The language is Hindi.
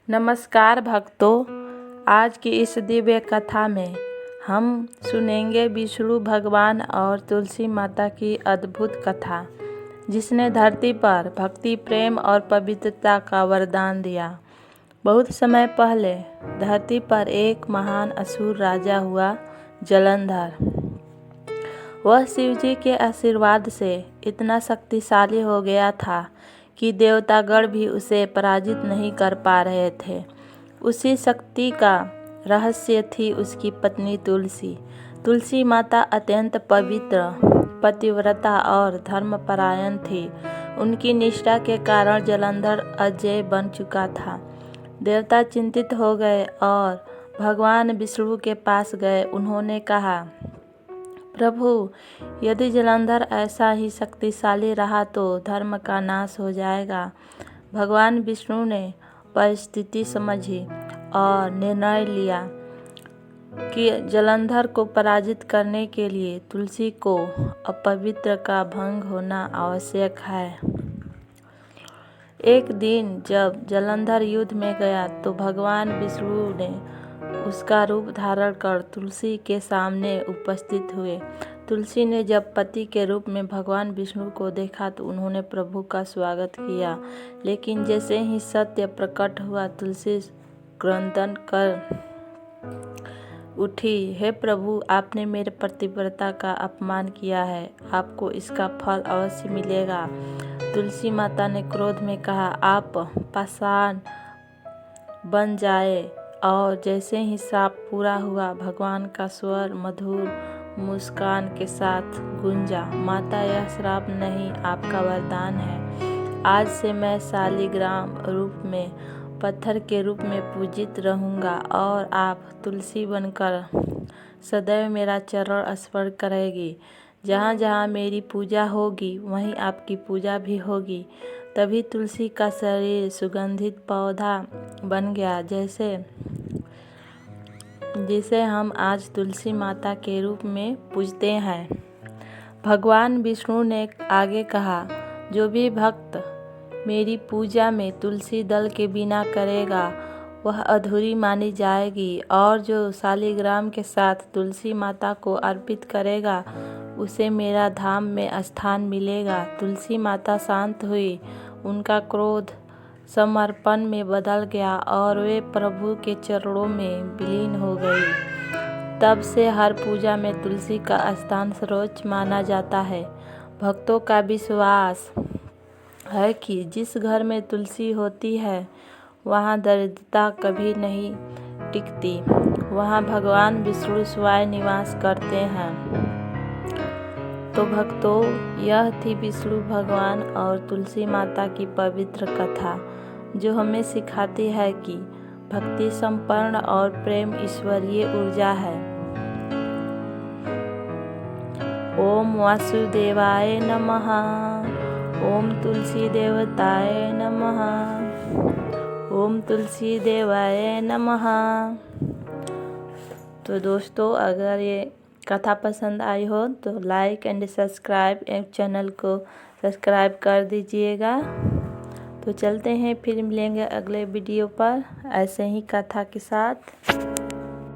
नमस्कार भक्तों, आज की इस दिव्य कथा में हम सुनेंगे विष्णु भगवान और तुलसी माता की अद्भुत कथा, जिसने धरती पर भक्ति, प्रेम और पवित्रता का वरदान दिया। बहुत समय पहले धरती पर एक महान असुर राजा हुआ, जलंधर। वह शिवजी के आशीर्वाद से इतना शक्तिशाली हो गया था कि देवतागण भी उसे पराजित नहीं कर पा रहे थे। उसी शक्ति का रहस्य थी उसकी पत्नी तुलसी। तुलसी माता अत्यंत पवित्र, पतिव्रता और धर्मपरायण थी। उनकी निष्ठा के कारण जलंधर अजेय बन चुका था। देवता चिंतित हो गए और भगवान विष्णु के पास गए। उन्होंने कहा, प्रभु, यदि जलंधर ऐसा ही शक्तिशाली रहा तो धर्म का नाश हो जाएगा। भगवान विष्णु ने परिस्थिति समझी और निर्णय लिया कि जलंधर को पराजित करने के लिए तुलसी को अपवित्र का भंग होना आवश्यक है। एक दिन जब जलंधर युद्ध में गया तो भगवान विष्णु ने उसका रूप धारण कर तुलसी के सामने उपस्थित हुए। तुलसी ने जब पति के रूप में भगवान विष्णु को देखा तो उन्होंने प्रभु का स्वागत किया, लेकिन जैसे ही सत्य प्रकट हुआ तुलसी क्रंदन कर उठी, हे प्रभु, आपने मेरे पतिव्रता का अपमान किया है, आपको इसका फल अवश्य मिलेगा। तुलसी माता ने क्रोध में कहा, आप पाषाण बन जाए। और जैसे ही श्राप पूरा हुआ, भगवान का स्वर मधुर मुस्कान के साथ गूंजा, माता, यह श्राप नहीं, आपका वरदान है। आज से मैं शालिग्राम रूप में, पत्थर के रूप में पूजित रहूँगा और आप तुलसी बनकर सदैव मेरा चरण स्पर्श करेगी। जहाँ जहाँ मेरी पूजा होगी वहीं आपकी पूजा भी होगी। तभी तुलसी का शरीर सुगंधित पौधा बन गया, जिसे हम आज तुलसी माता के रूप में पूजते हैं। भगवान विष्णु ने आगे कहा, जो भी भक्त मेरी पूजा में तुलसी दल के बिना करेगा वह अधूरी मानी जाएगी, और जो शालिग्राम के साथ तुलसी माता को अर्पित करेगा उसे मेरा धाम में स्थान मिलेगा। तुलसी माता शांत हुई, उनका क्रोध समर्पण में बदल गया और वे प्रभु के चरणों में विलीन हो गई। तब से हर पूजा में तुलसी का स्थान सर्वोच्च माना जाता है। भक्तों का विश्वास है कि जिस घर में तुलसी होती है वहाँ दरिद्रता कभी नहीं टिकती। वहाँ भगवान विष्णु स्वयं निवास करते हैं। तो भक्तों, यह थी विष्णु भगवान और तुलसी माता की पवित्र कथा, जो हमें सिखाती है कि भक्ति संपन्न और प्रेम ईश्वरीय ऊर्जा है। ओम वासुदेवाय नमः। ओम तुलसी देवताय नमः। ओम तुलसी देवाय नमः। तो दोस्तों, अगर ये कथा पसंद आई हो तो लाइक एंड सब्सक्राइब चैनल को सब्सक्राइब कर दीजिएगा। तो चलते हैं, फिर मिलेंगे अगले वीडियो पर ऐसे ही कथा के साथ।